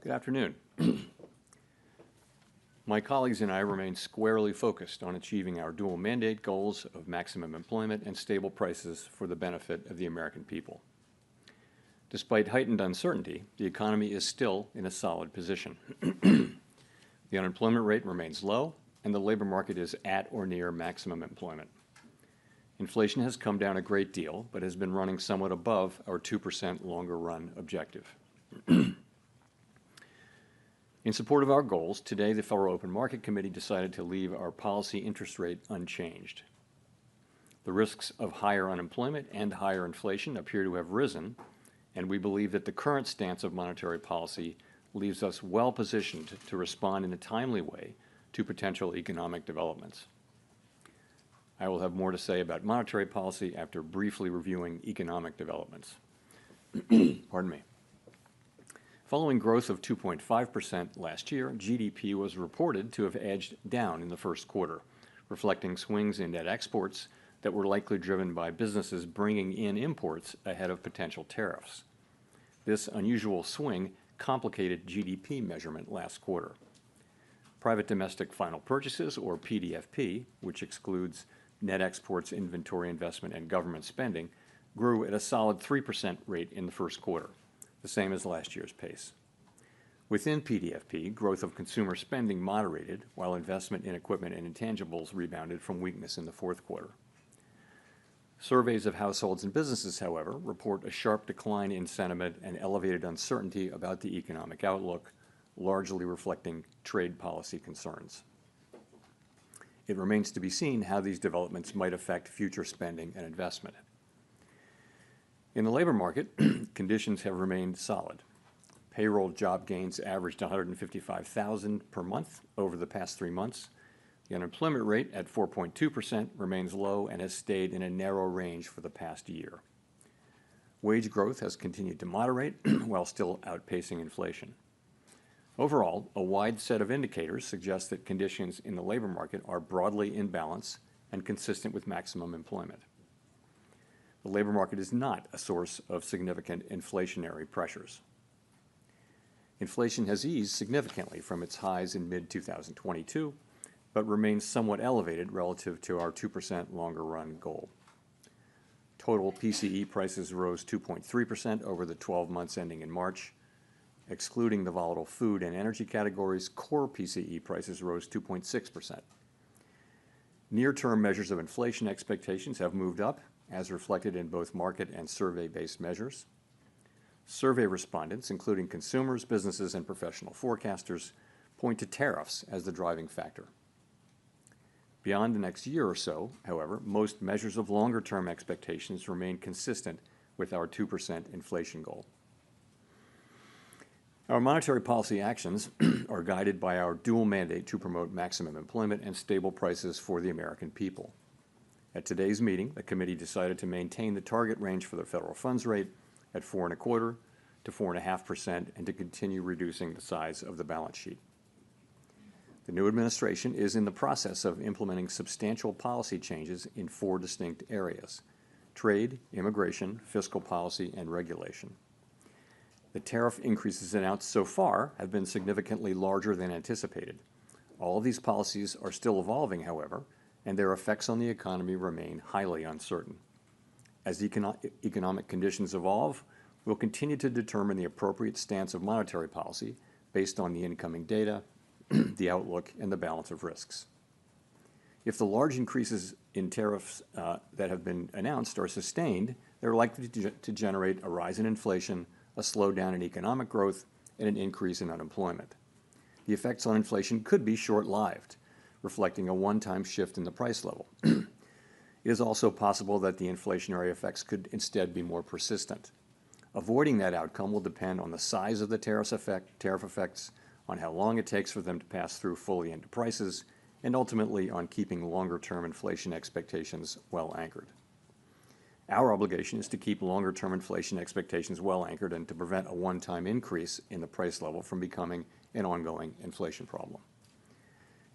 Good afternoon. My colleagues and I remain squarely focused on achieving our dual mandate goals of maximum employment and stable prices for the benefit of the American people. Despite heightened uncertainty, the economy is still in a solid position. The unemployment rate remains low, and the labor market is at or near maximum employment. Inflation has come down a great deal, but has been running somewhat above our 2% longer run objective. In support of our goals, today the Federal Open Market Committee decided to leave our policy interest rate unchanged. The risks of higher unemployment and higher inflation appear to have risen, and we believe that the current stance of monetary policy leaves us well positioned to respond in a timely way to potential economic developments. I will have more to say about monetary policy after briefly reviewing economic developments. Pardon me. Following growth of 2.5% last year, GDP was reported to have edged down in the first quarter, reflecting swings in net exports that were likely driven by businesses bringing in imports ahead of potential tariffs. This unusual swing complicated GDP measurement last quarter. Private domestic final purchases, or PDFP, which excludes net exports, inventory investment, and government spending, grew at a solid 3% rate in the first quarter, the same as last year's pace. Within PDFP, growth of consumer spending moderated, while investment in equipment and intangibles rebounded from weakness in the fourth quarter. Surveys of households and businesses, however, report a sharp decline in sentiment and elevated uncertainty about the economic outlook, largely reflecting trade policy concerns. It remains to be seen how these developments might affect future spending and investment. In the labor market, conditions have remained solid. Payroll job gains averaged 155,000 per month over the past 3 months. The unemployment rate at 4.2% remains low and has stayed in a narrow range for the past year. Wage growth has continued to moderate while still outpacing inflation. Overall, a wide set of indicators suggest that conditions in the labor market are broadly in balance and consistent with maximum employment. The labor market is not a source of significant inflationary pressures. Inflation has eased significantly from its highs in mid-2022, but remains somewhat elevated relative to our 2% longer run goal. Total PCE prices rose 2.3% over the 12 months ending in March. Excluding the volatile food and energy categories, core PCE prices rose 2.6%. Near-term measures of inflation expectations have moved up, as reflected in both market and survey-based measures. Survey respondents, including consumers, businesses, and professional forecasters, point to tariffs as the driving factor. Beyond the next year or so, however, most measures of longer-term expectations remain consistent with our 2% inflation goal. Our monetary policy actions are guided by our dual mandate to promote maximum employment and stable prices for the American people. At today's meeting, the committee decided to maintain the target range for the federal funds rate at 4.25% to 4.5% and to continue reducing the size of the balance sheet. The new administration is in the process of implementing substantial policy changes in 4 distinct areas: trade, immigration, fiscal policy, and regulation. The tariff increases announced so far have been significantly larger than anticipated. All of these policies are still evolving, however, and their effects on the economy remain highly uncertain. As economic conditions evolve, we'll continue to determine the appropriate stance of monetary policy based on the incoming data, the outlook, and the balance of risks. If the large increases in tariffs that have been announced are sustained, they're likely to generate a rise in inflation, a slowdown in economic growth, and an increase in unemployment. The effects on inflation could be short-lived, reflecting a one-time shift in the price level. It is also possible that the inflationary effects could instead be more persistent. Avoiding that outcome will depend on the size of the tariff effects, on how long it takes for them to pass through fully into prices, and ultimately on keeping longer-term inflation expectations well anchored. Our obligation is to keep longer-term inflation expectations well anchored and to prevent a one-time increase in the price level from becoming an ongoing inflation problem.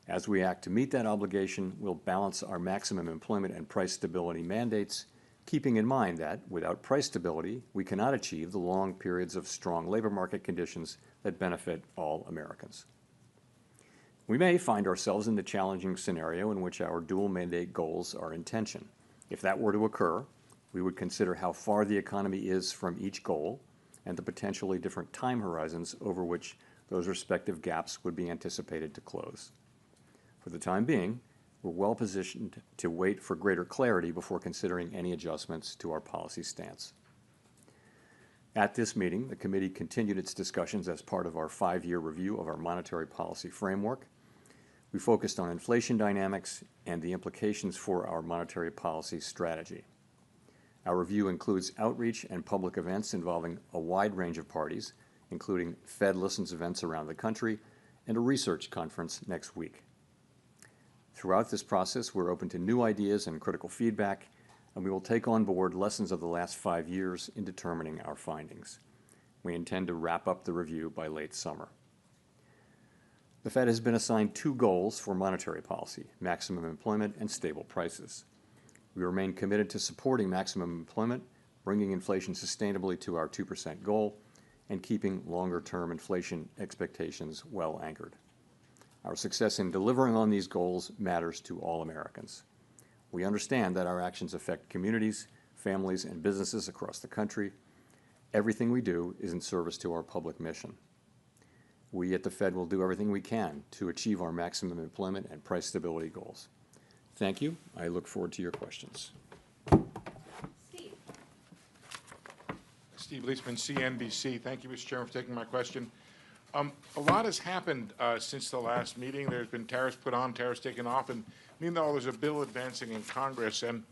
As we act to meet that obligation, we'll balance our maximum employment and price stability mandates keeping in mind that without price stability, we cannot achieve the long periods of strong labor market conditions that benefit all Americans. We may find ourselves in the challenging scenario in which our dual mandate goals are in tension. If that were to occur, we would consider how far the economy is from each goal and the potentially different time horizons over which those respective gaps would be anticipated to close. For the time being, we're well positioned to wait for greater clarity before considering any adjustments to our policy stance. At this meeting, the committee continued its discussions as part of our 5-year review of our monetary policy framework. We focused on inflation dynamics and the implications for our monetary policy strategy. Our review includes outreach and public events involving a wide range of parties, including Fed Listens events around the country and a research conference next week. Throughout this process, we're open to new ideas and critical feedback, and we will take on board lessons of the last 5 years in determining our findings. We intend to wrap up the review by late summer. The Fed has been assigned 2 goals for monetary policy: maximum employment and stable prices. We remain committed to supporting maximum employment, bringing inflation sustainably to our 2% goal, and keeping longer-term inflation expectations well anchored. Our success in delivering on these goals matters to all Americans. We understand that our actions affect communities, families, and businesses across the country. Everything we do is in service to our public mission. We at the Fed will do everything we can to achieve our maximum employment and price stability goals. Thank you. I look forward to your questions. Steve Leisman, CNBC. Thank you, Mr. Chairman, for taking my question. A lot has happened since the last meeting. There's been tariffs put on, tariffs taken off, and meanwhile there's a bill advancing in Congress. And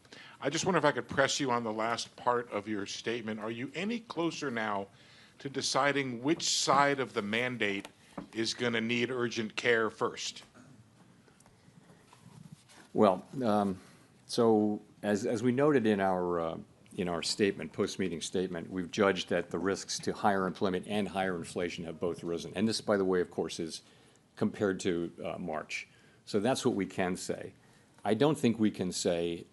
I just wonder if I could press you on the last part of your statement. Are you any closer now to deciding which side of the mandate is going to need urgent care first? Well, so as we noted in our statement, post-meeting statement, we've judged that the risks to higher employment and higher inflation have both risen. And this, by the way, of course, is compared to March. So that's what we can say. I don't think we can say,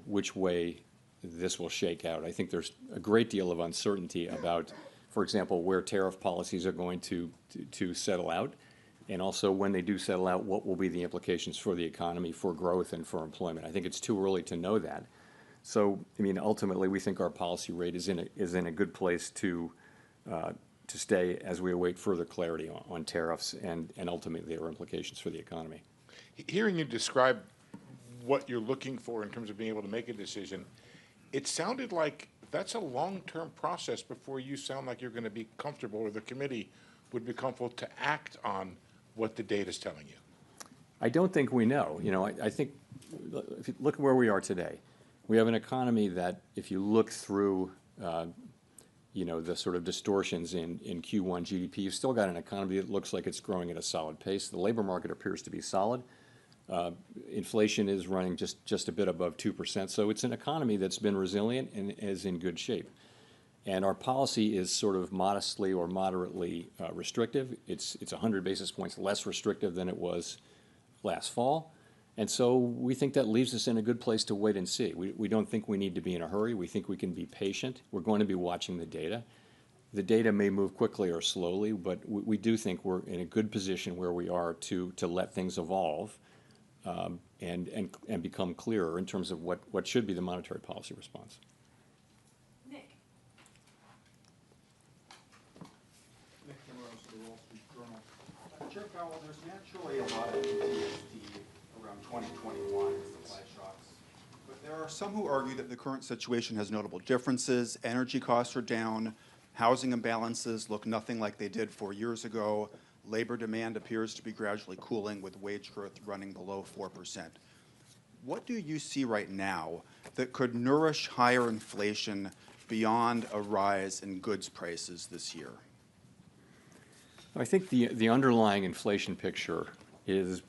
which way this will shake out. I think there's a great deal of uncertainty about, for example, where tariff policies are going to settle out, and also when they do settle out, what will be the implications for the economy, for growth, and for employment. I think it's too early to know that. So, ultimately, we think our policy rate is in a good place to stay as we await further clarity on tariffs and ultimately their implications for the economy. Hearing you describe what you're looking for in terms of being able to make a decision, it sounded like that's a long-term process before you sound like you're going to be comfortable, or the committee would be comfortable to act on what the data is telling you. I don't think we know. I think, if you look at where we are today, we have an economy that, if you look through, the sort of distortions in Q1 GDP, you've still got an economy that looks like it's growing at a solid pace. The labor market appears to be solid. Inflation is running just a bit above 2%. So it's an economy that's been resilient and is in good shape. And our policy is sort of modestly or moderately restrictive. It's 100 basis points less restrictive than it was last fall. And so we think that leaves us in a good place to wait and see. We don't think we need to be in a hurry. We think we can be patient. We're going to be watching the data. The data may move quickly or slowly, but we do think we're in a good position where we are to let things evolve and become clearer in terms of what should be the monetary policy response. Nick Timmeros of the Wall Street Journal. Chair Powell, there's naturally a lot of PTSD around 2021 supply shocks. But there are some who argue that the current situation has notable differences. Energy costs are down. Housing imbalances look nothing like they did 4 years ago. Labor demand appears to be gradually cooling, with wage growth running below 4%. What do you see right now that could nourish higher inflation beyond a rise in goods prices this year? I think the underlying inflation picture is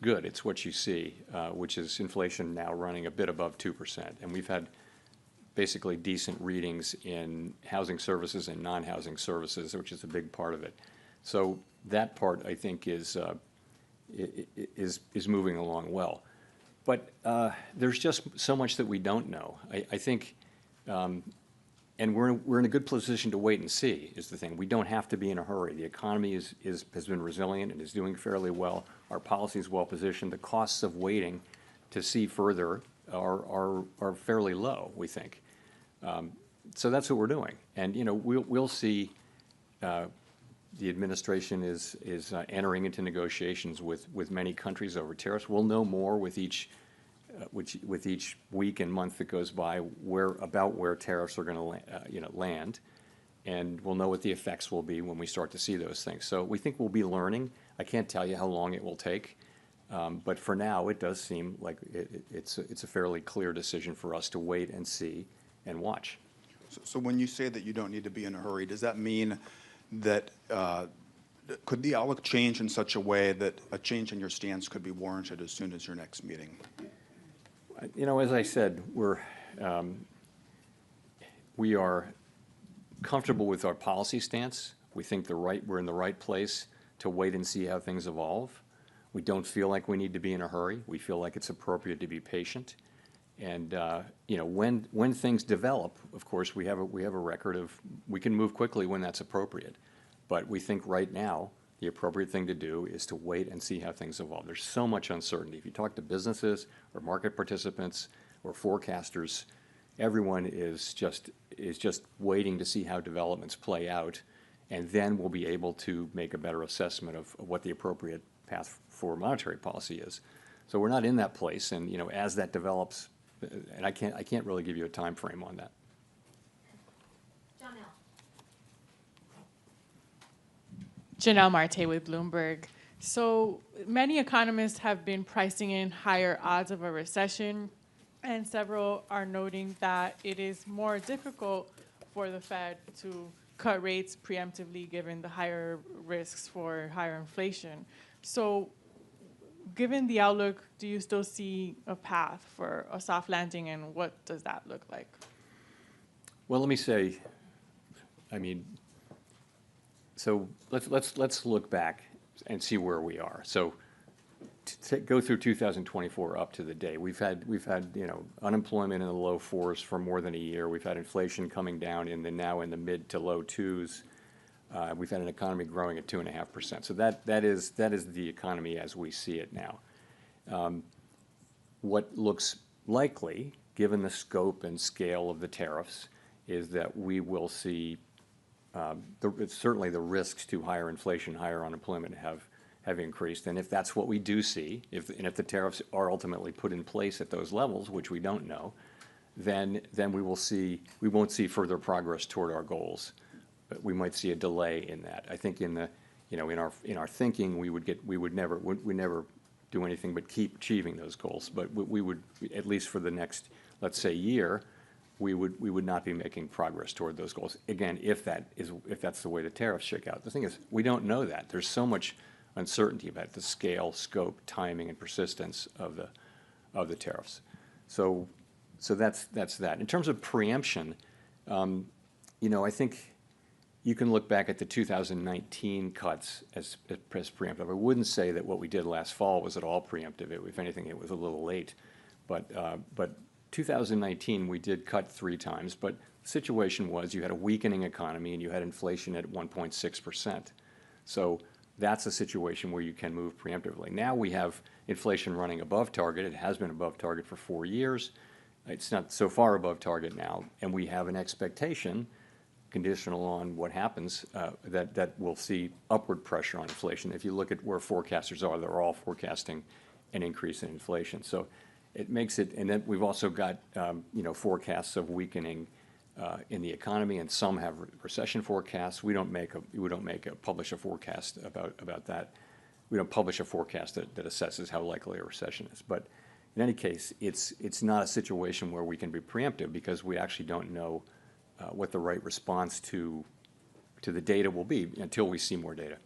good. It's what you see, which is inflation now running a bit above 2%. And we've had basically decent readings in housing services and non-housing services, which is a big part of it. So that part, I think, is moving along well. But there's just so much that we don't know. I think, and we're in a good position to wait and see, is the thing. We don't have to be in a hurry. The economy has been resilient and is doing fairly well. Our policy is well positioned. The costs of waiting to see further are fairly low, we think. So that's what we're doing. And, you know, we'll see. The administration is entering into negotiations with many countries over tariffs. We'll know more with each week and month that goes by where tariffs are going to land, and we'll know what the effects will be when we start to see those things. So we think we'll be learning. I can't tell you how long it will take, but for now it does seem like it's a fairly clear decision for us to wait and see and watch. So when you say that you don't need to be in a hurry, does that mean that could the outlook change in such a way that a change in your stance could be warranted as soon as your next meeting? You know, as I said, we are comfortable with our policy stance. We think we're in the right place to wait and see how things evolve. We don't feel like we need to be in a hurry. We feel like it's appropriate to be patient. And you know, when things develop, of course, we have a record of we can move quickly when that's appropriate. But we think right now the appropriate thing to do is to wait and see how things evolve. There's so much uncertainty. If you talk to businesses or market participants or forecasters, everyone is just waiting to see how developments play out, and then we'll be able to make a better assessment of what the appropriate path for monetary policy is. So we're not in that place, and you know, as that develops. And I can't really give you a time frame on that. Janelle Marte with Bloomberg. So many economists have been pricing in higher odds of a recession, and several are noting that it is more difficult for the Fed to cut rates preemptively given the higher risks for higher inflation. So given the outlook, do you still see a path for a soft landing, and what does that look like? Well, let me say, I mean, so let's look back and see where we are. So to go through 2024 up to the day, we've had you know, unemployment in the low 4s for more than a year. We've had inflation coming down now in the mid to low 2s. We've had an economy growing at 2.5%. So that is the economy as we see it now. What looks likely, given the scope and scale of the tariffs, is that we will see certainly the risks to higher inflation, higher unemployment have increased. And if that's what we do see, if the tariffs are ultimately put in place at those levels, which we don't know, then we won't see further progress toward our goals. But we might see a delay in that. I think in our thinking we never do anything but keep achieving those goals. But we would, at least for the next, let's say, year, we would not be making progress toward those goals. Again, if that's the way the tariffs shake out. The thing is, we don't know that. There's so much uncertainty about the scale, scope, timing, and persistence of the tariffs. So that's that. In terms of preemption, you know, I think you can look back at the 2019 cuts as preemptive. I wouldn't say that what we did last fall was at all preemptive. If anything, it was a little late. But 2019, we did cut 3 times. But the situation was you had a weakening economy and you had inflation at 1.6%. So that's a situation where you can move preemptively. Now we have inflation running above target. It has been above target for 4 years. It's not so far above target now. And we have an expectation, conditional on what happens, that we'll see upward pressure on inflation. If you look at where forecasters are, they're all forecasting an increase in inflation. So it makes it, and then we've also got you know, forecasts of weakening in the economy, and some have recession forecasts. We don't publish a forecast about that. We don't publish a forecast that assesses how likely a recession is. But in any case, it's not a situation where we can be preemptive because we actually don't know what the right response to the data will be until we see more data.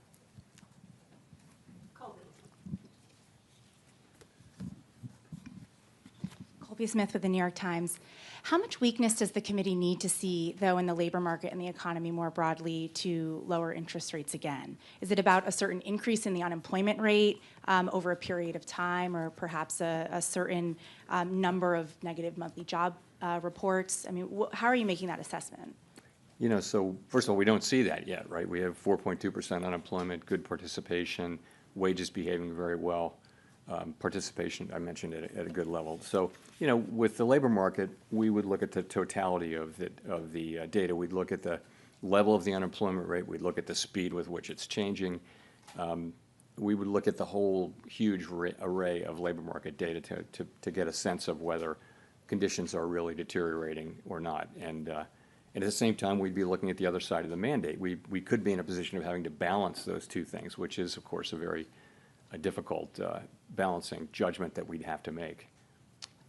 Colby Smith with the New York Times. How much weakness does the committee need to see, though, in the labor market and the economy more broadly to lower interest rates again? Is it about a certain increase in the unemployment rate over a period of time, or perhaps a certain number of negative monthly job reports? I mean, how are you making that assessment? You know, so first of all, we don't see that yet, right? We have 4.2% unemployment, good participation, wages behaving very well. Participation, I mentioned, at a good level. So, you know, with the labor market, we would look at the totality of the data. We'd look at the level of the unemployment rate. We'd look at the speed with which it's changing. We would look at the whole huge array of labor market data to get a sense of whether conditions are really deteriorating or not. And at the same time, we'd be looking at the other side of the mandate. We could be in a position of having to balance those two things, which is, of course, a difficult balancing judgment that we'd have to make.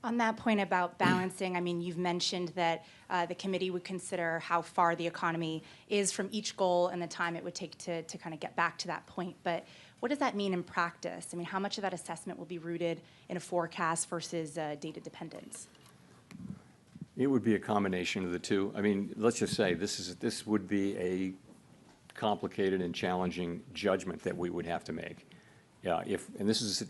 On that point about balancing, I mean, you've mentioned that the committee would consider how far the economy is from each goal and the time it would take to kind of get back to that point. But what does that mean in practice? I mean, how much of that assessment will be rooted in a forecast versus data dependence? It would be a combination of the two. I mean, let's just say this would be a complicated and challenging judgment that we would have to make. Yeah,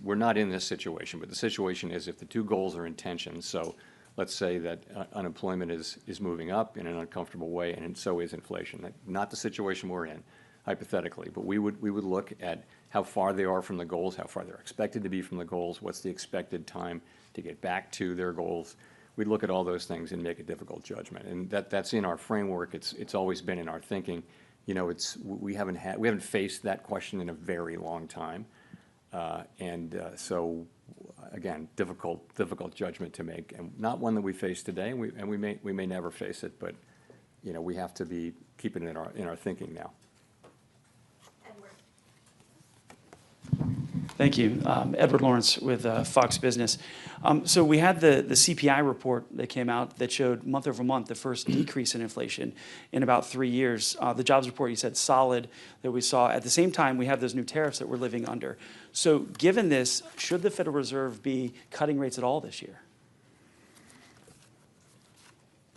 we're not in this situation, but the situation is if the two goals are in tension, so let's say that unemployment is moving up in an uncomfortable way, and so is inflation. Not the situation we're in, hypothetically, but we would look at how far they are from the goals, how far they're expected to be from the goals, what's the expected time to get back to their goals. We'd look at all those things and make a difficult judgment, and that's in our framework. It's always been in our thinking. You know, we haven't faced that question in a very long time. So, again, difficult judgment to make, and not one that we face today, and we may never face it, but you know, we have to be keeping it in our thinking now. Thank you. Edward Lawrence with Fox Business. So we had the CPI report that came out that showed month over month the first decrease in inflation in about 3 years. The jobs report, you said, solid, that we saw. At the same time, we have those new tariffs that we're living under. So given this, should the Federal Reserve be cutting rates at all this year?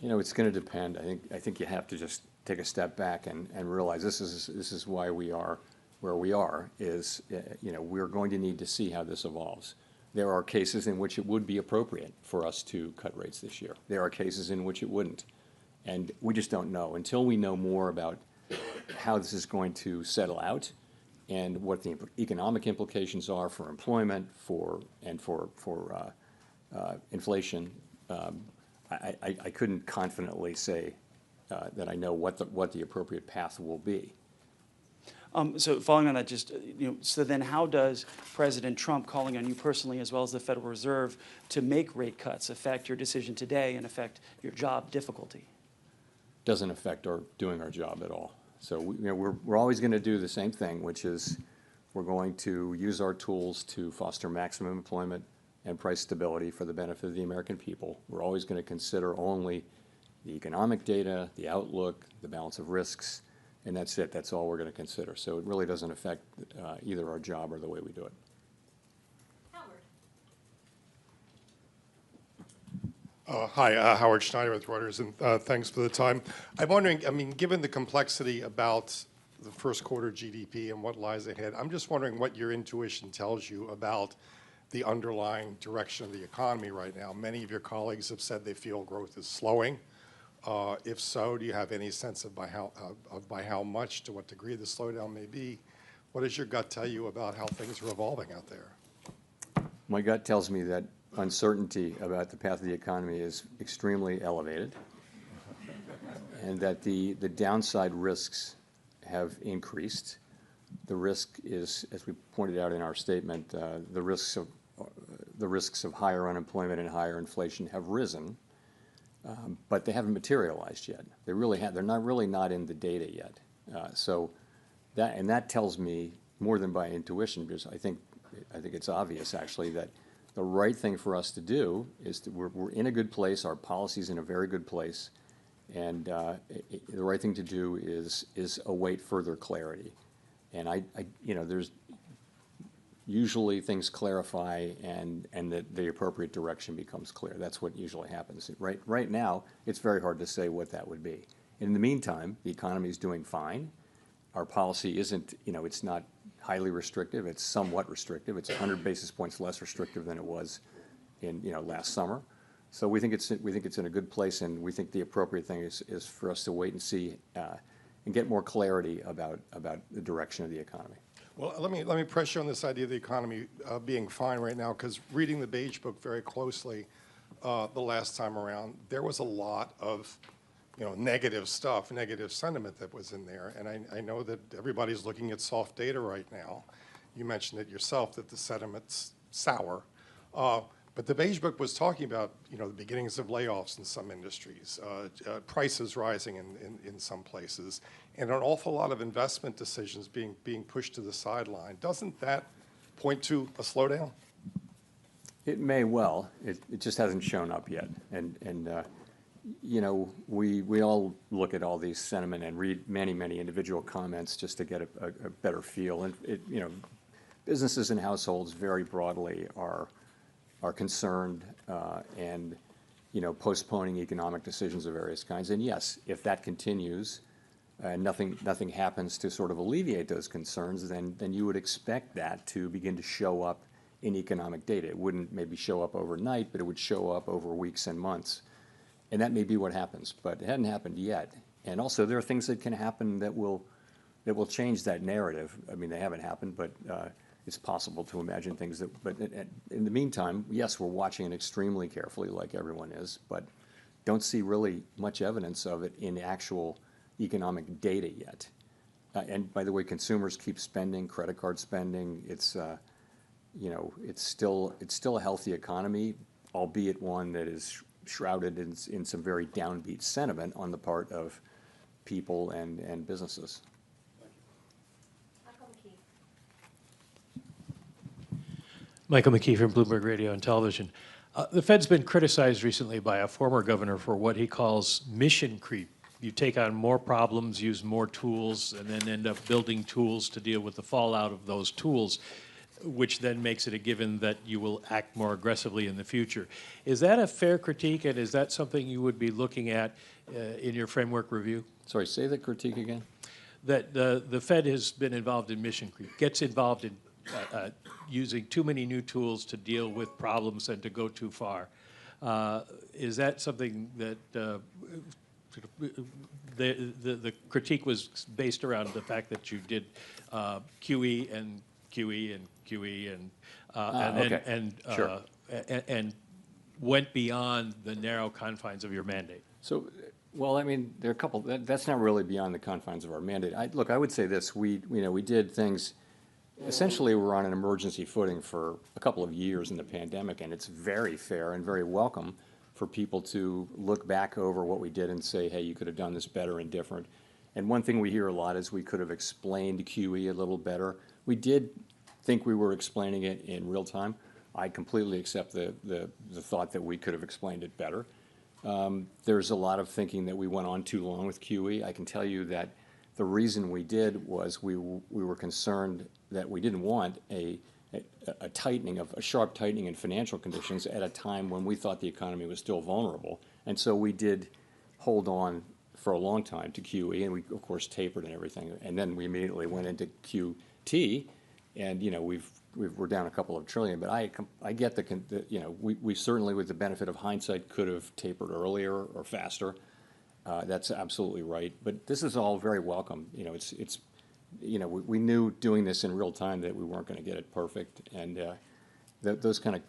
You know, it's going to depend. I think you have to just take a step back and realize this is why we are where we are. Is you know, we're going to need to see how this evolves. There are cases in which it would be appropriate for us to cut rates this year. There are cases in which it wouldn't, and we just don't know until we know more about how this is going to settle out and what the economic implications are for employment, for inflation. I couldn't confidently say that I know what the appropriate path will be. So following on that, just so then how does President Trump calling on you personally, as well as the Federal Reserve, to make rate cuts affect your decision today and affect your job difficulty? Doesn't affect our doing our job at all. So we're always going to do the same thing, which is we're going to use our tools to foster maximum employment and price stability for the benefit of the American people. We're always going to consider only the economic data, the outlook, the balance of risks, and that's it. That's all we're going to consider. So it really doesn't affect either our job or the way we do it. Hi, Howard Schneider with Reuters, and thanks for the time. I'm wondering, I mean, given the complexity about the first quarter GDP and what lies ahead, I'm just wondering what your intuition tells you about the underlying direction of the economy right now. Many of your colleagues have said they feel growth is slowing. If so, do you have any sense of by how much, to what degree the slowdown may be? What does your gut tell you about how things are evolving out there? My gut tells me that uncertainty about the path of the economy is extremely elevated, and that the downside risks have increased. The risk is, as we pointed out in our statement, the risks of higher unemployment and higher inflation have risen, but they haven't materialized yet. They're not really in the data yet. So that tells me more than by intuition, because I think it's obvious actually that the right thing for us to do is we're in a good place. Our policy's in a very good place, and the right thing to do is await further clarity. And there's usually things clarify and that the appropriate direction becomes clear. That's what usually happens. Right now, it's very hard to say what that would be. In the meantime, the economy is doing fine. Our policy isn't, it's not highly restrictive. It's somewhat restrictive. It's 100 basis points less restrictive than it was in, last summer. So we think it's in a good place, and we think the appropriate thing is for us to wait and see and get more clarity about the direction of the economy. Well, let me press you on this idea of the economy being fine right now, because reading the Beige Book very closely the last time around, there was a lot of negative stuff, negative sentiment that was in there. And I know that everybody's looking at soft data right now. You mentioned it yourself that the sentiment's sour. But the Beige Book was talking about, the beginnings of layoffs in some industries, prices rising in some places, and an awful lot of investment decisions being pushed to the sideline. Doesn't that point to a slowdown? It may well. It just hasn't shown up yet. And we all look at all these sentiment and read many individual comments just to get a better feel. And businesses and households very broadly are concerned and postponing economic decisions of various kinds. And yes, if that continues and nothing happens to sort of alleviate those concerns, then you would expect that to begin to show up in economic data. It wouldn't maybe show up overnight, but it would show up over weeks and months. And that may be what happens, but it hadn't happened yet. And also, there are things that can happen that will change that narrative. I mean, they haven't happened, but it's possible to imagine things that. But in the meantime, yes, we're watching it extremely carefully, like everyone is, but don't see really much evidence of it in actual economic data yet. And by the way, consumers keep spending, credit card spending. It's it's still a healthy economy, albeit one that is shrouded in some very downbeat sentiment on the part of people and businesses. Michael McKee from Bloomberg Radio and Television. The Fed's been criticized recently by a former governor for what he calls mission creep. You take on more problems, use more tools, and then end up building tools to deal with the fallout of those tools, which then makes it a given that you will act more aggressively in the future. Is that a fair critique, and is that something you would be looking at in your framework review? Sorry, say the critique again. That the Fed has been involved in mission creep, gets involved in using too many new tools to deal with problems and to go too far. Is that something that the critique was based around the fact that you did QE and QE and QE and went beyond the narrow confines of your mandate? So, well, I mean, there are a couple. That's not really beyond the confines of our mandate. I would say this: we did things. Essentially, we're on an emergency footing for a couple of years in the pandemic, and it's very fair and very welcome for people to look back over what we did and say, hey, you could have done this better and different. And one thing we hear a lot is we could have explained QE a little better. We did think we were explaining it in real time. I completely accept the thought that we could have explained it better. There's a lot of thinking that we went on too long with QE. I can tell you that the reason we did was we were concerned that we didn't want a sharp tightening in financial conditions at a time when we thought the economy was still vulnerable. And so we did hold on for a long time to QE, and we, of course, tapered and everything. And then we immediately went into QT, and, we're down a couple of trillion. But I get we certainly, with the benefit of hindsight, could have tapered earlier or faster. That's absolutely right. But this is all very welcome. We knew doing this in real time that we weren't going to get it perfect, and those kind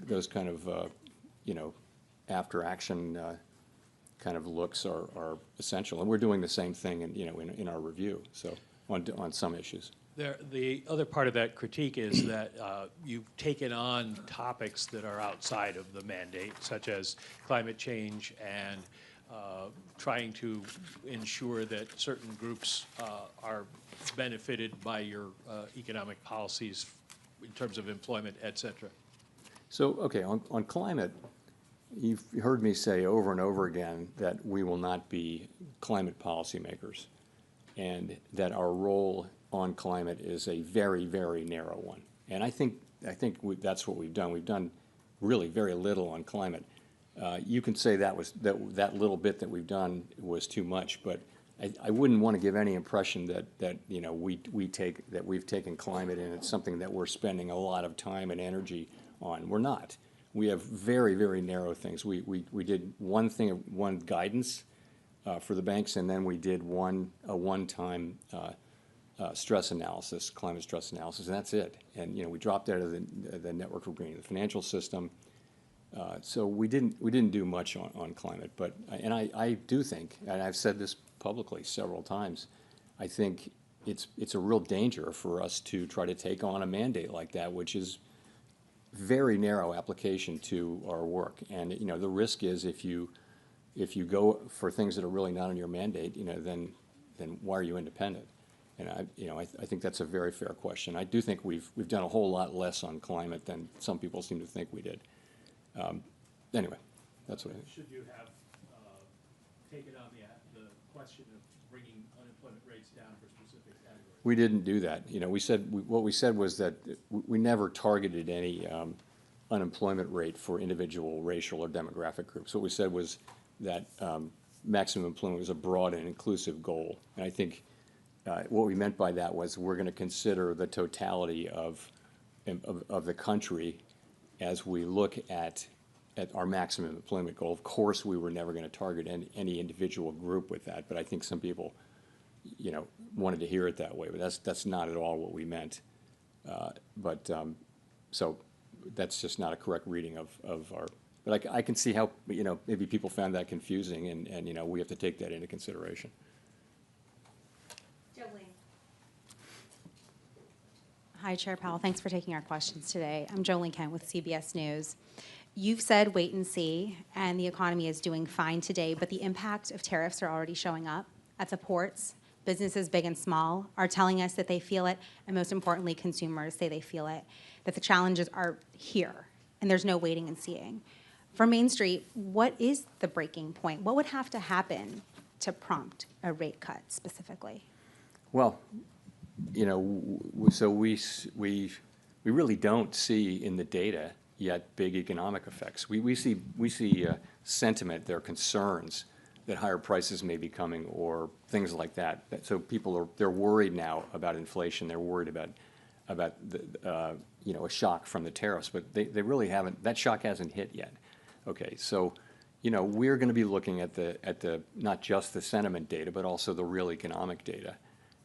of after action kind of looks are essential, and we're doing the same thing in our review. So on some issues. The other part of that critique is that you've taken on topics that are outside of the mandate, such as climate change and trying to ensure that certain groups are benefited by your economic policies in terms of employment, et cetera. So, okay, on climate, you've heard me say over and over again that we will not be climate policymakers, and that our role on climate is a very, very narrow one. And I think that's what we've done. We've done really very little on climate. You can say that little bit that we've done was too much, but I wouldn't want to give any impression that we've taken climate and it's something that we're spending a lot of time and energy on. We're not. We have very, very narrow things. We did one guidance for the banks, and then we did a one-time stress analysis, climate stress analysis, and that's it. And we dropped out of the network for greening the financial system. So we didn't do much on climate, but I do think, and I've said this publicly several times, I think it's a real danger for us to try to take on a mandate like that, which is very narrow application to our work. And the risk is if you go for things that are really not in your mandate, then why are you independent? And I think that's a very fair question. I do think we've done a whole lot less on climate than some people seem to think we did. Anyway, that's what I think. Should you have taken on the question of bringing unemployment rates down for specific categories? We didn't do that. What we said was that we never targeted any unemployment rate for individual racial or demographic groups. What we said was that maximum employment was a broad and inclusive goal. And I think what we meant by that was we're going to consider the totality of the country as we look at our maximum employment goal. Of course, we were never going to target any individual group with that, but I think some people, wanted to hear it that way, but that's not at all what we meant. So that's just not a correct reading of our, but I can see how, maybe people found that confusing, and we have to take that into consideration. Hi, Chair Powell. Thanks for taking our questions today. I'm Jolene Kent with CBS News. You've said wait and see, and the economy is doing fine today, but the impact of tariffs are already showing up at the ports. Businesses, big and small, are telling us that they feel it, and most importantly, consumers say they feel it, that the challenges are here, and there's no waiting and seeing. For Main Street, what is the breaking point? What would have to happen to prompt a rate cut specifically? Well, so we really don't see in the data yet big economic effects. We see sentiment, there are concerns that higher prices may be coming or things like that. So they're worried now about inflation. They're worried about a shock from the tariffs, but they really haven't. That shock hasn't hit yet. Okay, so we're going to be looking at the not just the sentiment data, but also the real economic data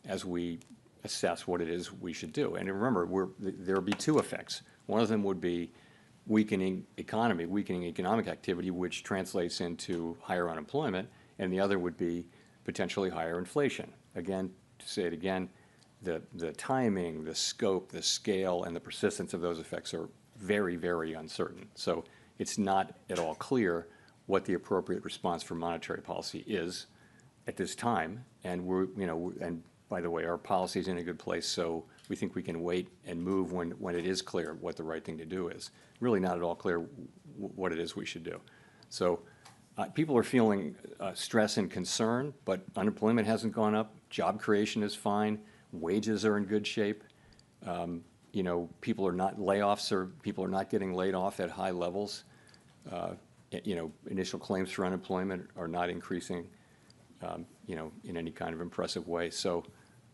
as we assess what it is we should do. And remember, there will be two effects. One of them would be weakening economic activity, which translates into higher unemployment, and the other would be potentially higher inflation. Again, to say it again, the timing, the scope, the scale, and the persistence of those effects are very, very uncertain. So it's not at all clear what the appropriate response for monetary policy is at this time, and and by the way, our policy is in a good place, so we think we can wait and move when it is clear what the right thing to do is. Really not at all clear what it is we should do. So people are feeling stress and concern, but unemployment hasn't gone up. Job creation is fine. Wages are in good shape. People are not getting laid off at high levels. Initial claims for unemployment are not increasing, in any kind of impressive way. So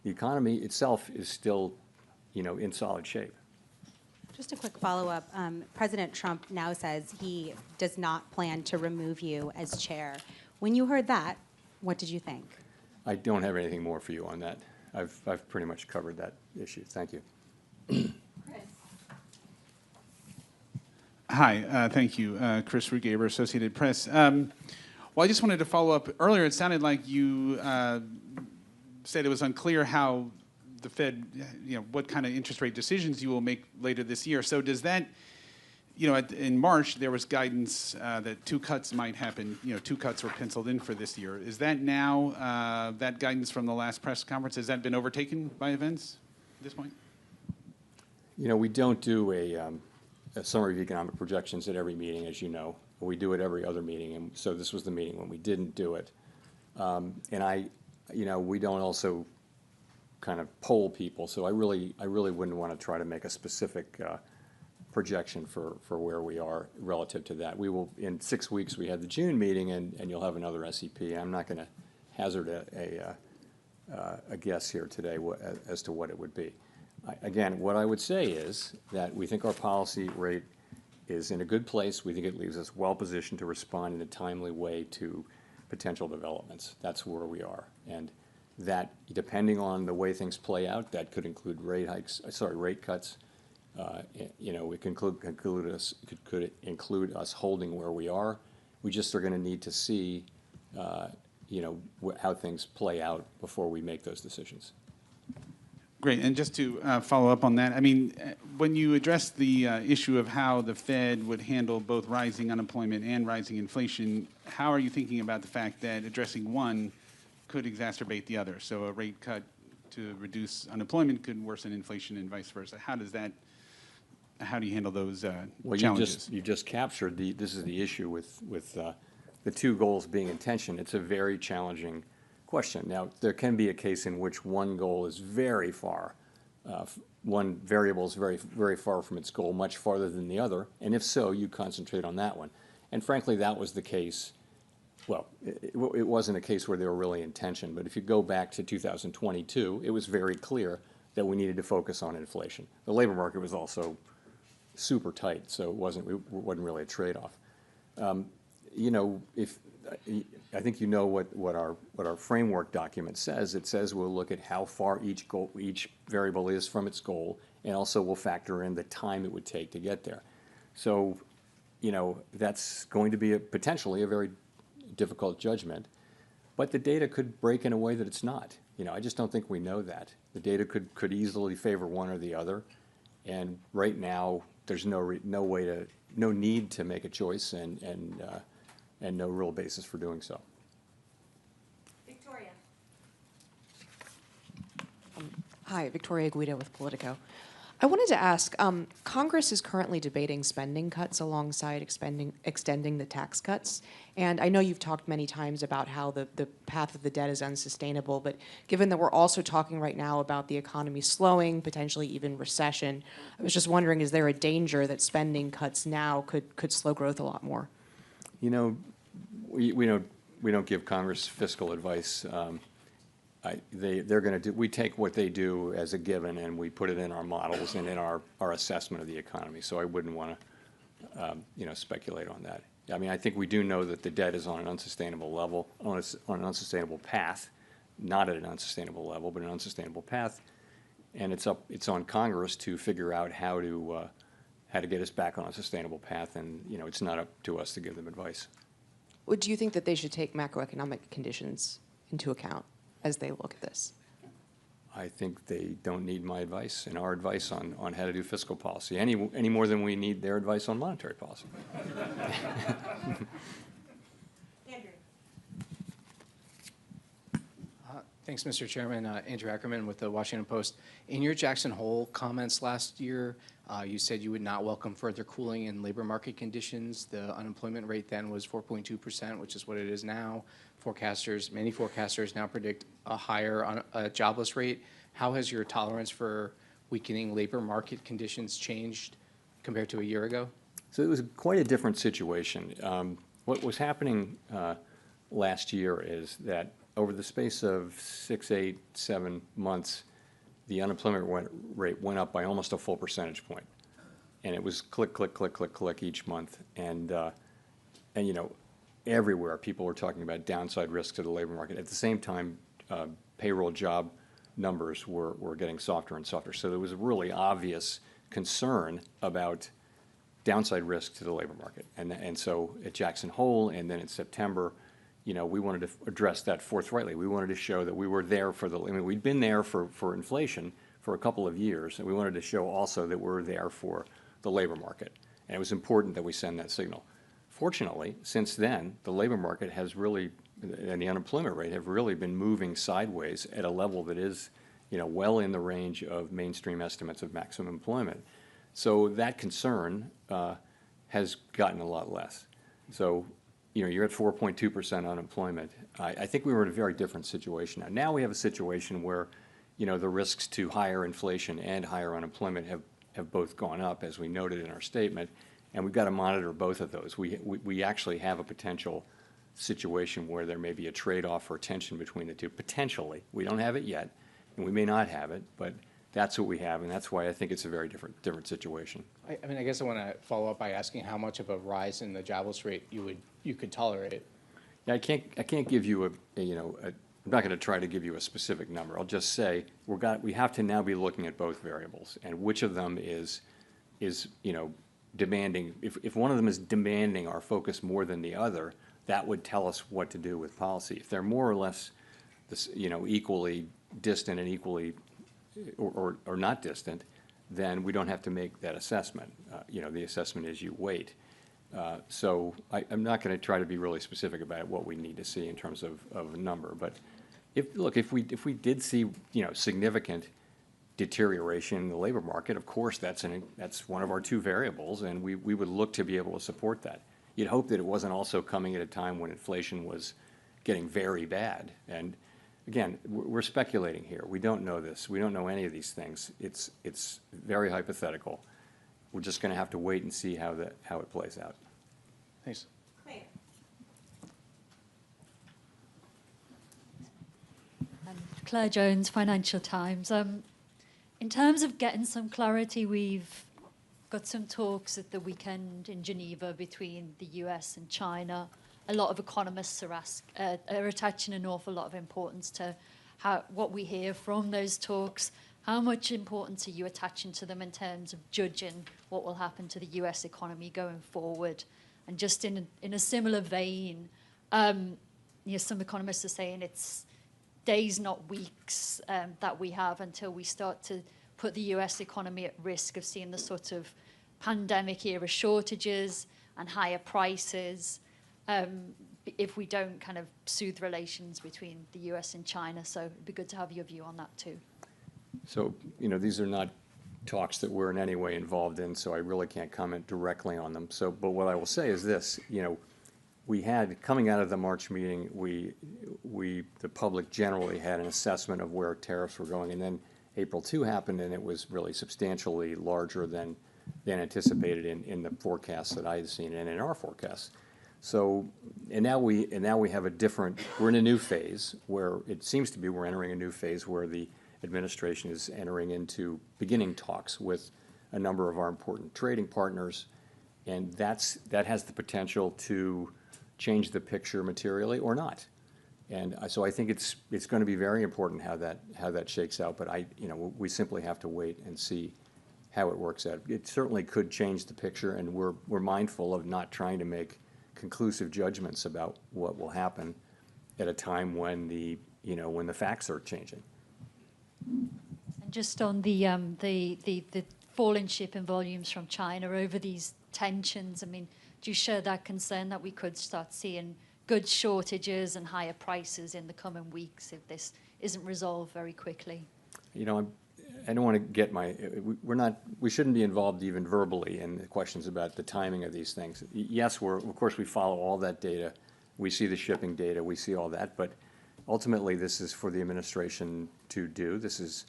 the economy itself is still, in solid shape. Just a quick follow-up. President Trump now says he does not plan to remove you as chair. When you heard that, what did you think? I don't have anything more for you on that. I've pretty much covered that issue. Thank you. Hi, thank you. Chris Rugaber, Associated Press. Well, I just wanted to follow up. Earlier, it sounded like you said it was unclear how the Fed, what kind of interest rate decisions you will make later this year. So does that, in March, there was guidance that 2 cuts might happen. 2 cuts were penciled in for this year. Is that now, that guidance from the last press conference, has that been overtaken by events at this point? We don't do a summary of economic projections at every meeting, as you know. We do it every other meeting, and so this was the meeting when we didn't do it. And we don't also kind of poll people, so I really wouldn't want to try to make a specific projection for where we are relative to that. We will, in 6 weeks, we have the June meeting, and you'll have another SEP. I'm not going to hazard a guess here today as to what it would be. Again, what I would say is that we think our policy rate is in a good place. We think it leaves us well positioned to respond in a timely way to potential developments. That's where we are. And that, depending on the way things play out, that could include rate cuts. It could include us holding where we are. We just are going to need to see, how things play out before we make those decisions. Great, and just to follow up on that, I mean, when you address the issue of how the Fed would handle both rising unemployment and rising inflation, how are you thinking about the fact that addressing one could exacerbate the other? So a rate cut to reduce unemployment could worsen inflation and vice versa. How do you handle those challenges? You just captured this is the issue with the two goals being in tension. It's a very challenging question. Now, there can be a case in which one goal is very far, one variable is very, very far from its goal, much farther than the other, and if so, you concentrate on that one. And frankly, that was the case. Well, it wasn't a case where they were really in tension, but if you go back to 2022, it was very clear that we needed to focus on inflation. The labor market was also super tight, so it wasn't really a trade-off. I think you know what our framework document says. It says we'll look at how far each variable is from its goal, and also we'll factor in the time it would take to get there. So, that's going to be potentially a very difficult judgment, but the data could break in a way that it's not. I just don't think we know that. The data could easily favor one or the other, and right now there's no need to make a choice, and no real basis for doing so. Victoria. Hi, Victoria Guido with Politico. I wanted to ask, Congress is currently debating spending cuts alongside extending the tax cuts. And I know you've talked many times about how the path of the debt is unsustainable, but given that we're also talking right now about the economy slowing, potentially even recession, I was just wondering, is there a danger that spending cuts now could slow growth a lot more? We don't give Congress fiscal advice. We take what they do as a given, and we put it in our models and in our assessment of the economy. So I wouldn't want to speculate on that. I mean, I think we do know that the debt is on an unsustainable level, on an unsustainable path, not at an unsustainable level, but an unsustainable path, and it's on Congress to figure out how to get us back on a sustainable path, and it's not up to us to give them advice. Do you think that they should take macroeconomic conditions into account as they look at this? I think they don't need my advice and our advice on how to do fiscal policy any more than we need their advice on monetary policy. Andrew. Thanks, Mr. Chairman. Andrew Ackerman with the Washington Post. In your Jackson Hole comments last year, you said you would not welcome further cooling in labor market conditions. The unemployment rate then was 4.2%, which is what it is now. Many forecasters now predict a higher jobless rate. How has your tolerance for weakening labor market conditions changed compared to a year ago? So it was quite a different situation. What was happening last year is that over the space of 6, 8, 7 months, the unemployment rate went up by almost a full percentage point. And it was click, click, click, click, click each month. And everywhere people were talking about downside risks to the labor market. At the same time, payroll job numbers were getting softer and softer. So there was a really obvious concern about downside risk to the labor market. And so at Jackson Hole and then in September, we wanted to address that forthrightly. We wanted to show that we were there we'd been there for inflation for a couple of years, and we wanted to show also that we're there for the labor market. And it was important that we send that signal. Fortunately, since then, the labor market has really, and the unemployment rate have really been moving sideways at a level that is, well in the range of mainstream estimates of maximum employment. So that concern has gotten a lot less. So, you're at 4.2% unemployment. I think we were in a very different situation now. Now we have a situation where, the risks to higher inflation and higher unemployment have both gone up, as we noted in our statement, and we've got to monitor both of those. We actually have a potential situation where there may be a trade-off or tension between the two, potentially. We don't have it yet, and we may not have it, but that's what we have, and that's why I think it's a very different situation. I mean, I guess I want to follow up by asking how much of a rise in the jobless rate you could tolerate. Yeah, I can't give you I'm not going to try to give you a specific number. I'll just say we have to now be looking at both variables and which of them is demanding. If one of them is demanding our focus more than the other, that would tell us what to do with policy. If they're more or less equally distant and equally or not distant, then we don't have to make that assessment. The assessment is you wait. So I'm not going to try to be really specific about what we need to see in terms of a number. But if we did see significant deterioration in the labor market, of course that's one of our two variables, and we would look to be able to support that. You'd hope that it wasn't also coming at a time when inflation was getting very bad. And again, we're speculating here. We don't know this. We don't know any of these things. It's very hypothetical. We're just going to have to wait and see how it plays out. Thanks. Claire Jones, Financial Times. In terms of getting some clarity, we've got some talks at the weekend in Geneva between the US and China. A lot of economists are attaching an awful lot of importance to what we hear from those talks. How much importance are you attaching to them in terms of judging what will happen to the US economy going forward? And just in a similar vein, some economists are saying it's days, not weeks, that we have until we start to put the US economy at risk of seeing the sort of pandemic-era shortages and higher prices if we don't kind of soothe relations between the US and China. So it'd be good to have your view on that too. So, these are not talks that we're in any way involved in, so I really can't comment directly on them. But what I will say is this, we had, coming out of the March meeting, the public generally had an assessment of where tariffs were going, and then April 2 happened, and it was really substantially larger than anticipated in the forecasts that I had seen and in our forecasts. So, and now we have we're in a new phase where it seems to be we're entering a new phase where the administration is beginning talks with a number of our important trading partners, and that has the potential to change the picture materially or not. And so I think it's going to be very important how that shakes out. But we simply have to wait and see how it works out. It certainly could change the picture, and we're mindful of not trying to make conclusive judgments about what will happen at a time when the facts are changing. And just on the fall in shipping volumes from China over these tensions, I mean, do you share that concern that we could start seeing goods shortages and higher prices in the coming weeks if this isn't resolved very quickly? I don't want to get we shouldn't be involved even verbally in the questions about the timing of these things. Yes, of course we follow all that data. We see the shipping data, we see all that, but ultimately this is for the administration to do. This is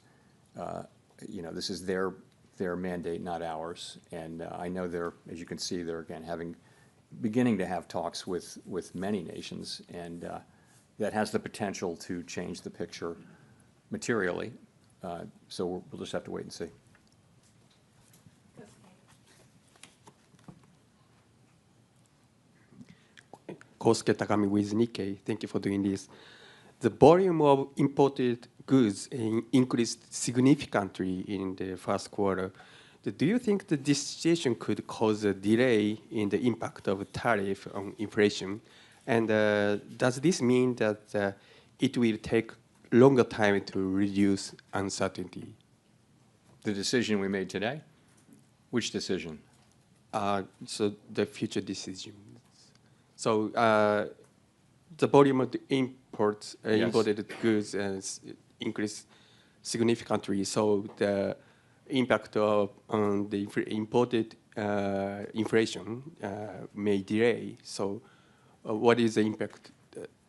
their mandate, not ours. And I know as you can see, they're again beginning to have talks with many nations, and that has the potential to change the picture materially. So we'll just have to wait and see. Kosuke Takami with Nikkei. Thank you for doing this. The volume of imported goods increased significantly in the first quarter. Do you think that this situation could cause a delay in the impact of tariff on inflation? And does this mean that it will take longer time to reduce uncertainty? The decision we made today? Which decision? So the future decisions. So the volume of the imported goods increased significantly. So the impact on the imported inflation may delay. So what is the impact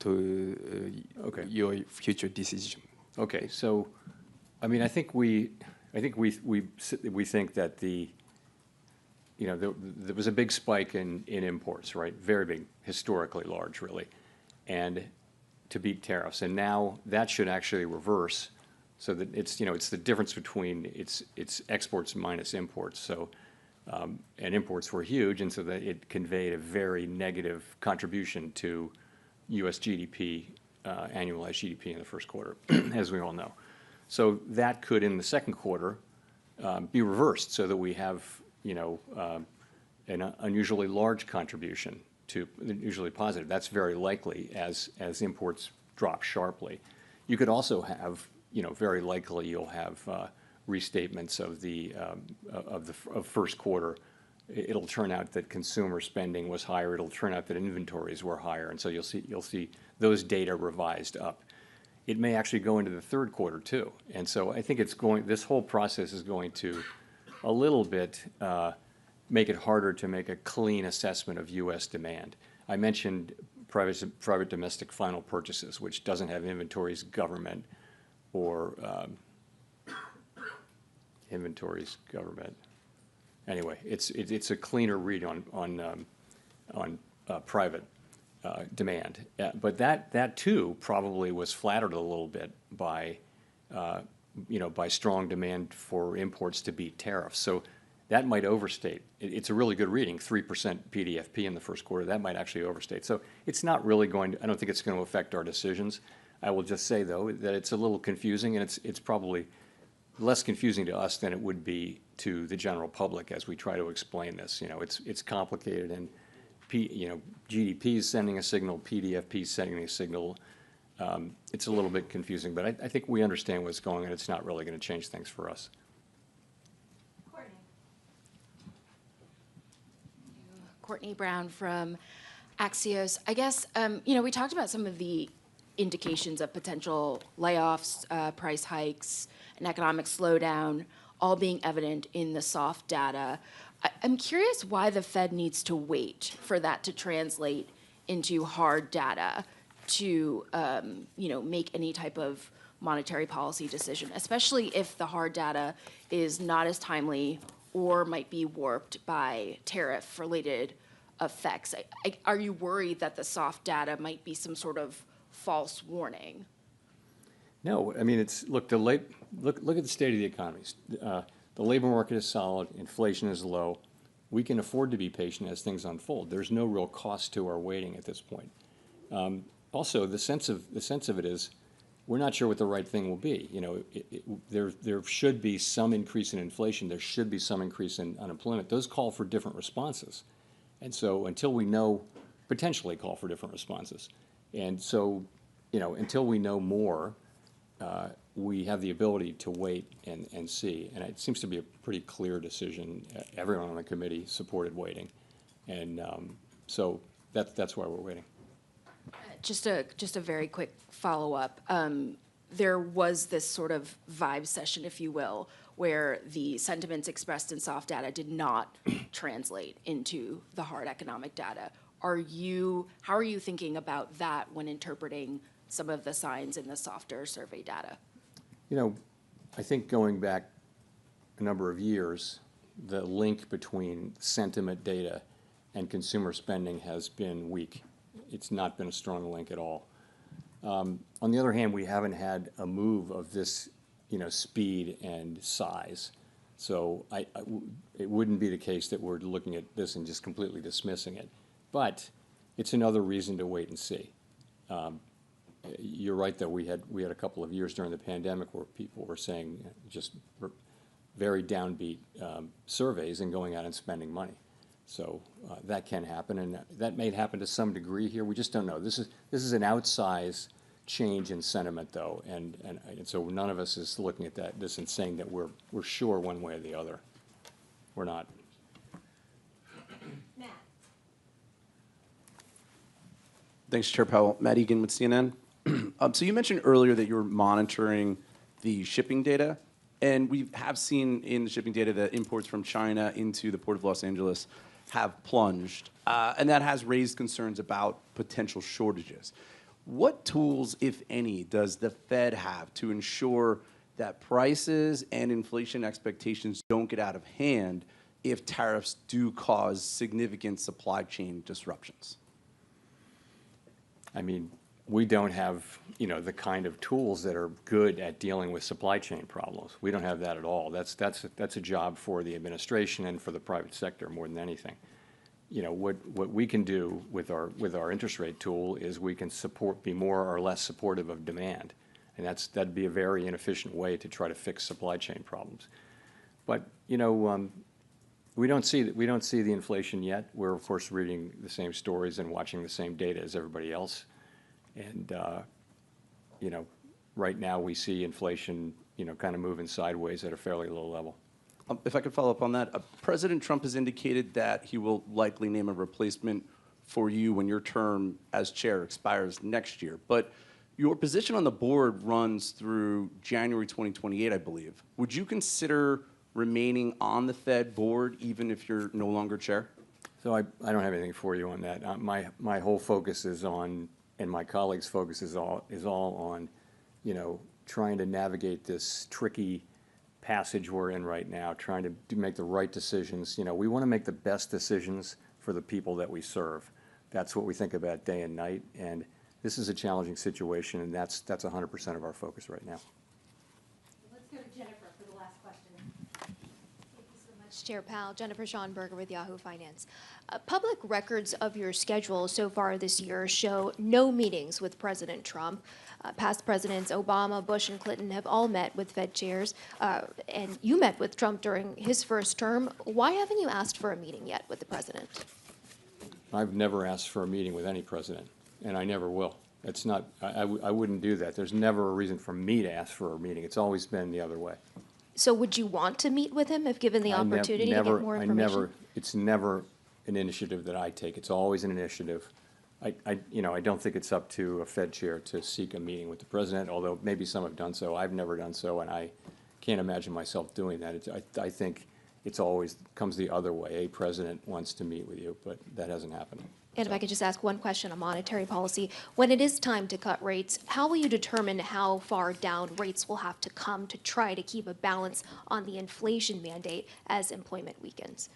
to your future decision? Okay, so I mean, I think we think that there was a big spike in imports, right? Very big, historically large, really, and to beat tariffs. And now that should actually reverse, so that it's the difference between it's exports minus imports. So and imports were huge, and so that it conveyed a very negative contribution to U.S. GDP, annualized GDP in the first quarter, as we all know. So that could, in the second quarter, be reversed, so that we have an unusually large contribution to usually positive. That's very likely as imports drop sharply. You could also have, very likely you'll have restatements of first quarter. It'll turn out that consumer spending was higher. It'll turn out that inventories were higher, and so you'll see those data revised up. It may actually go into the third quarter too, and so I think this whole process is going to a little bit make it harder to make a clean assessment of U.S. demand. I mentioned private domestic final purchases, which doesn't have inventories, government, or inventories, government. Anyway, it's a cleaner read on private demand. But that too probably was flattered a little bit by strong demand for imports to beat tariffs. So that might overstate. It's a really good reading, 3% PDFP in the first quarter. That might actually overstate. So it's not really I don't think it's going to affect our decisions. I will just say, though, that it's a little confusing, and it's probably less confusing to us than it would be to the general public as we try to explain this. It's complicated, and GDP is sending a signal, PDFP is sending a signal. It's a little bit confusing, but I think we understand what's going on. It's not really going to change things for us. Courtney Brown from Axios. I guess, we talked about some of the indications of potential layoffs, price hikes, an economic slowdown, all being evident in the soft data. I'm curious why the Fed needs to wait for that to translate into hard data to, make any type of monetary policy decision, especially if the hard data is not as timely or might be warped by tariff-related effects. Are you worried that the soft data might be some sort of false warning? No, I mean, look at the state of the economies. The labor market is solid, inflation is low. We can afford to be patient as things unfold. There's no real cost to our waiting at this point. Also, the sense of it is, we're not sure what the right thing will be. There should be some increase in inflation. There should be some increase in unemployment. Those call for different responses, and so until we know, potentially call for different responses. And so, until we know more, we have the ability to wait and see. And it seems to be a pretty clear decision. Everyone on the committee supported waiting, and so that's why we're waiting. Just a very quick follow-up. There was this sort of vibe session, if you will, where the sentiments expressed in soft data did not translate into the hard economic data. How are you thinking about that when interpreting some of the signs in the softer survey data? I think going back a number of years, the link between sentiment data and consumer spending has been weak. It's not been a strong link at all. On the other hand, we haven't had a move of this, speed and size. So it wouldn't be the case that we're looking at this and just completely dismissing it. But it's another reason to wait and see. You're right that we had a couple of years during the pandemic where people were saying just very downbeat surveys and going out and spending money. So that can happen, and that may happen to some degree here. We just don't know. This is an outsized change in sentiment, though, and so none of us is looking at this and saying that we're sure one way or the other. We're not. Matt. Thanks, Chair Powell. Matt Egan with CNN. So you mentioned earlier that you're monitoring the shipping data, and we have seen in the shipping data that imports from China into the Port of Los Angeles have plunged, and that has raised concerns about potential shortages. What tools, if any, does the Fed have to ensure that prices and inflation expectations don't get out of hand if tariffs do cause significant supply chain disruptions? I mean, we don't have, the kind of tools that are good at dealing with supply chain problems. We don't have that at all. That's a job for the administration and for the private sector more than anything. What we can do with our interest rate tool is we can be more or less supportive of demand. And that'd be a very inefficient way to try to fix supply chain problems. But, we don't see the inflation yet. We're, of course, reading the same stories and watching the same data as everybody else. And, right now we see inflation, kind of moving sideways at a fairly low level. If I could follow up on that, President Trump has indicated that he will likely name a replacement for you when your term as chair expires next year. But your position on the board runs through January 2028, I believe. Would you consider remaining on the Fed board even if you're no longer chair? So I don't have anything for you on that. My whole focus is on, and my colleagues' focus is all on, trying to navigate this tricky passage we're in right now, trying to make the right decisions. We want to make the best decisions for the people that we serve. That's what we think about day and night. And this is a challenging situation, and that's 100% of our focus right now. Let's go to Jennifer for the last question. Thank you so much, Chair Powell. Jennifer Schonberger with Yahoo Finance. Public records of your schedule so far this year show no meetings with President Trump. Past presidents Obama, Bush, and Clinton have all met with Fed chairs, and you met with Trump during his first term. Why haven't you asked for a meeting yet with the president? I've never asked for a meeting with any president, and I never will. It's not, I wouldn't do that. There's never a reason for me to ask for a meeting. It's always been the other way. So would you want to meet with him if given the opportunity to get more information? It's never an initiative that I take. It's always an initiative. I don't think it's up to a Fed chair to seek a meeting with the president, although maybe some have done so. I've never done so, and I can't imagine myself doing that. I think it's always comes the other way. A president wants to meet with you, but that hasn't happened. And if I could just ask one question on monetary policy. When it is time to cut rates, how will you determine how far down rates will have to come to try to keep a balance on the inflation mandate as employment weakens?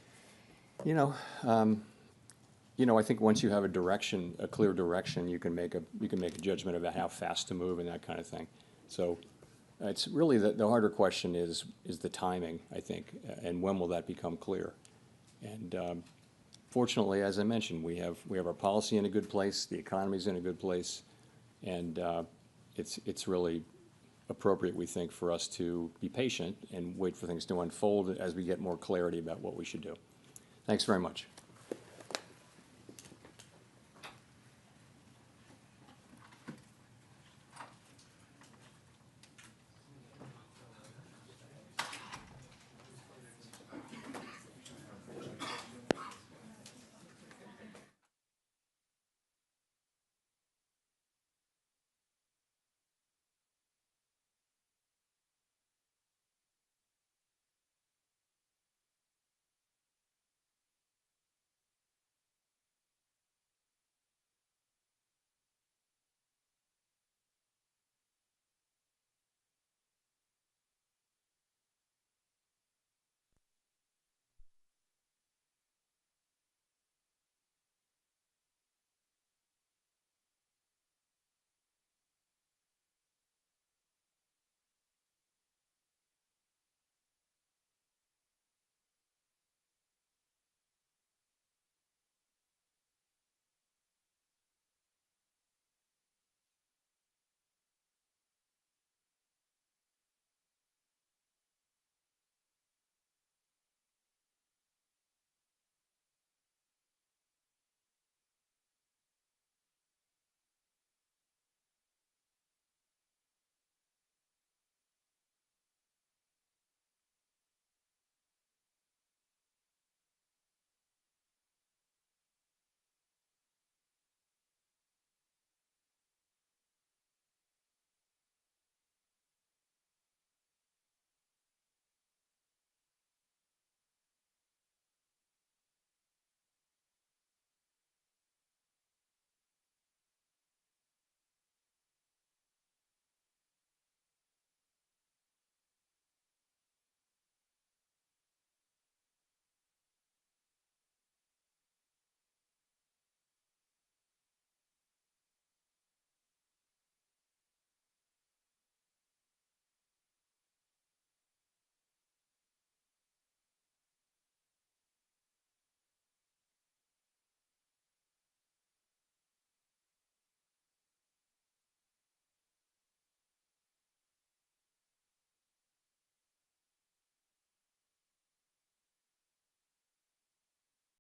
I think once you have a clear direction, you can make a judgment about how fast to move and that kind of thing. So it's really the harder question is the timing, I think, and when will that become clear? And fortunately, as I mentioned, we have our policy in a good place, the economy's in a good place, and it's really appropriate, we think, for us to be patient and wait for things to unfold as we get more clarity about what we should do. Thanks very much.